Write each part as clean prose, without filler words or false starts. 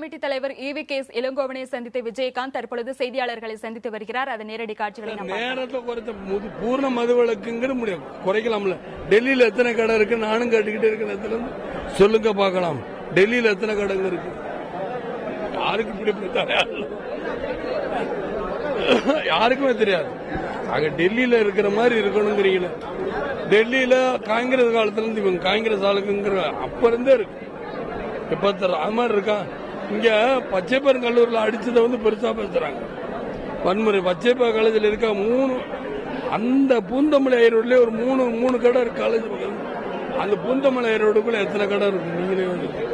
Committee தலைவர் EVKS இளங்கோவனை சந்தித்த விஜயகாந்த் தற்பொழுது செய்தியாளர்களை சந்தித்து வருகிறார். அதன் நேரடி காட்சிகளை நேரத்தை குறைத்த பூர்ண மதுவிலக்குங்கிற முடியும் குறைக்கலாம்ல. டெல்லியில எத்தனை கடை இருக்கு நானும் கேட்டுக்கிட்டே இருக்கேன். சொல்லுங்க பாக்கலாம். டெல்லியில எத்தனை கடைங்க இருக்கு? யாருக்கு பிடிப்பதாரு யாருக்குமே தெரியாது. அங்க டெல்லியில இருக்கிற மாதிரி இருக்கணுங்கிறீங்கள. டெல்லியில காங்கிரஸ் காலத்துல இருந்து இவங்க காங்கிரஸ் ஆளுக்குங்கிற அப்ப இருந்தே இருக்கு. இப்ப அது மாதிரி இருக்கா? இங்க பச்சைப்பெருங்கல்லூர்ல அடிச்சதை பெருசா பேசுறாங்க. வன்முறை பச்சைப்பா காலேஜில் இருக்க 3 அந்த பூந்தமல்லி ரோட்லயே ஒரு 3 கடை இருக்கு காலேஜ் பக்கம். அந்த பூந்தமல்லி ரோடுக்குள்ள எத்தனை கடை இருக்கு?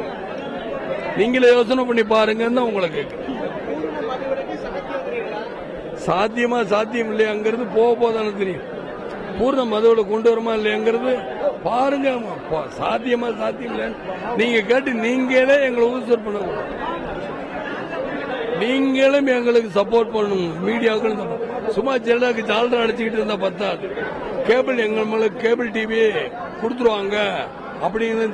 நீங்களே யோசனை பண்ணி பாருங்கன்னு உங்களை கேட்கிறேன். சாத்தியமா சாத்தியம் இல்லையாங்கிறது போக போதானே தெரியும். பூர்ண மதுவில கொண்டு வருமா இல்லையாங்கிறது பாருங்க. சாத்தியமா சாத்தியம் இல்ல நீங்க கேட்டு நீங்களே எங்களை ஊசர் பண்ண, நீங்களும் எங்களுக்கு சப்போர்ட் பண்ணணும். மீடியாக்களும் சும்மா ஜெல்லாக்கு ஜாலரா அடிச்சுக்கிட்டு இருந்தா பத்தாது. கேபிள் எங்களுக்கு கேபிள் டிவி கொடுத்துருவாங்க அப்படின்னு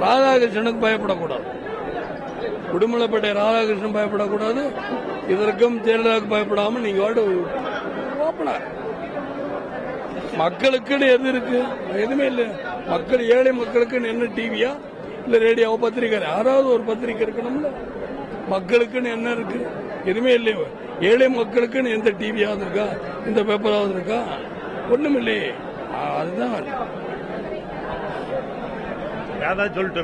ராதாகிருஷ்ணனுக்கு பயப்படக்கூடாது. உடுமலைப்பேட்டை ராதாகிருஷ்ணன் பயப்படக்கூடாது. இதற்கும் ஜெயலலிதாவுக்கு பயப்படாம நீங்க ஓப்பனா மக்களுக்குன்னு எது இருக்கு? எதுவுமே இல்ல. மக்கள் ஏழை மக்களுக்குன்னு என்ன டிவியா இல்ல ரேடியோவோ பத்திரிக்கை? யாராவது ஒரு பத்திரிக்கை இருக்கணும்ல. மக்களுக்குன்னு என்ன இருக்கு? எதுவுமே இல்லையே. ஏழை மக்களுக்குன்னு எந்த டிவியாவது இருக்கா? இந்த பேப்பராவது இருக்கா? ஒண்ணும் இல்லையே. அதுதான் சொல்லிட்டு